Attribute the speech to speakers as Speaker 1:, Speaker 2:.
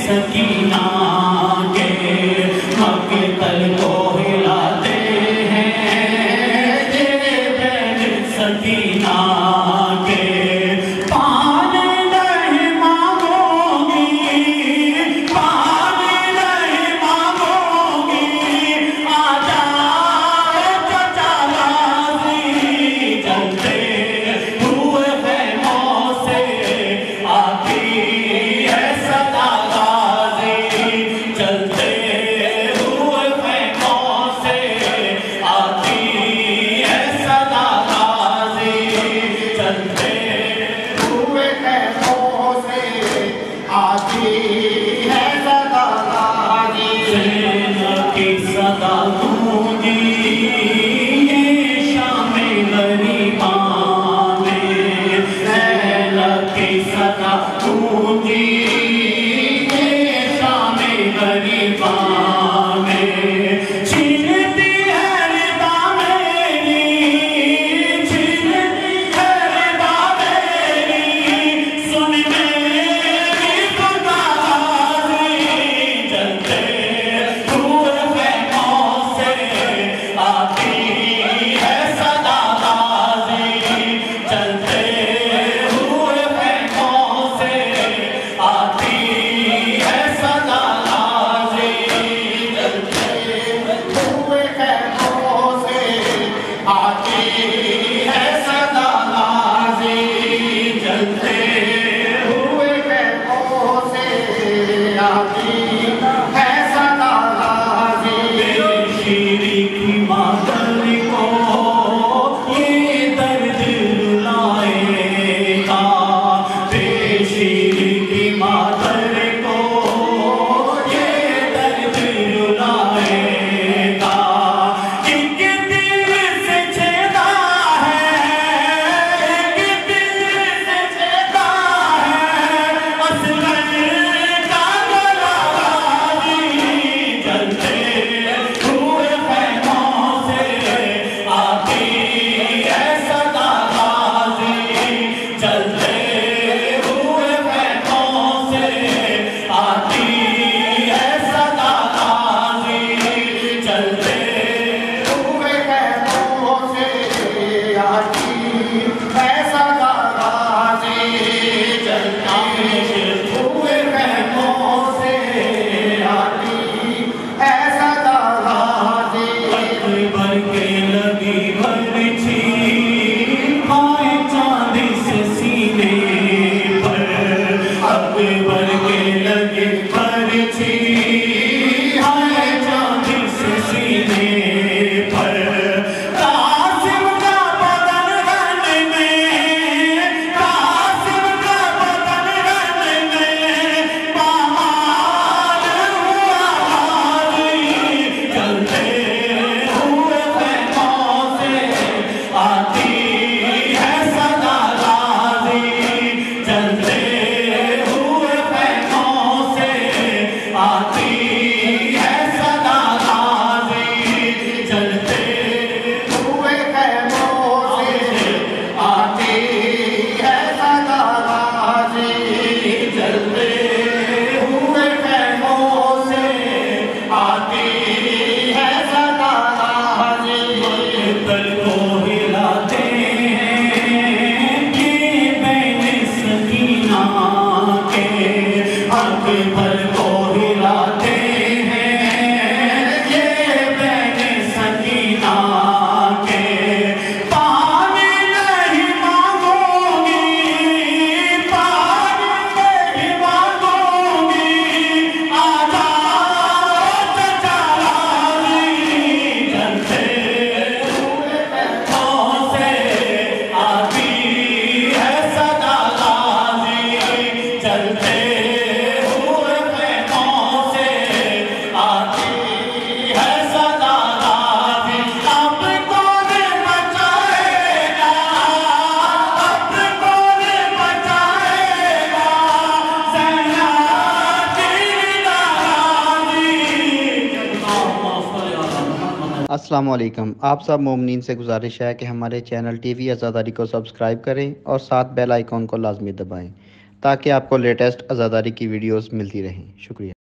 Speaker 1: सकीना के मक्तल को हिलाते हैं, ये बैन सकीना के। पानी नहीं मांगोगी, पानी नहीं मांगोगी, आ जाओ चचा गाजी। चलते हुए खेमों से आती है सदा गाजी, चलते हुए खेमों से आती है सदा गाजी, चलते
Speaker 2: हुए खेमों से आती है सदा गाजी।
Speaker 1: सेना की सदा गूंजी ये शाम गरीबां में, सेना की सदा गूंजी ये शाम गरीबां में। छीनती है रिदा मेरी, छीनती है रिदा मेरी, सुन मेरी खुदा गाजी। चलते हुए खेमों से आती है सदा गाजी, चलते हुए खेमों से आती है सदा गाजी, चलते
Speaker 2: हुए खेमों से आती है सदा गाजी।
Speaker 1: चलते
Speaker 2: हुए खेमों से आती है सदा गाजी।
Speaker 1: शीरी की मादर को ये दर्द रुलाएगा, बेशीरी की मादर को ये दर्द रुलाएगा। एक दिल से छेदा है, एक दिल से छेदा है, असगर का गला गाजी। चलते हुए खेमों से आती है सदा गाजी, चलते हुए खेमों से आती है सदा गाजी, चलते
Speaker 2: हुए खेमों से आती है सदा गाजी। हुए खेमों से आती है सदा गाजी।
Speaker 1: अकबर के लगी बरछी आए चांदी से सीने पर, अकबर के लगी बरछी आए चांदी से सीने पर। कासिम का बदन रन में, कासिम का बदन रन में पामाल हुआ गाजी। चलते हुए खेमों से आती है सदा गाजी, चलते हुए खेमों से आती है सदा गाजी, चलते
Speaker 2: हुए खेमों से आती है सदा गाजी।
Speaker 1: चलते हुए खेमों से
Speaker 2: आती है सदा गाजी।
Speaker 1: मक्तल को हिलाते हैं, ये बैन सकीना के अकबर को हिलाते हैं, ये बैन सकीना के। पानी नहीं मांगोगी, पानी नहीं मांगोगी, आ जाओ चचा गाजी। चलते हुए खेमों से आती है सदा गाजी, चलते हुए खेमों से आती है सदा गाजी। अब कौन बचाएगा, अब कौन बचाएगा, ज़हरा की गाजी।
Speaker 3: अस्सलाम वालेकुम। आप सब मोमिनीन से गुजारिश है कि हमारे चैनल टीवी आज़ादारी को सब्सक्राइब करें और साथ बेल आइकॉन को लाजमी दबाएं। ताकि आपको लेटेस्ट आज़ादारी की वीडियोस मिलती रहें। शुक्रिया।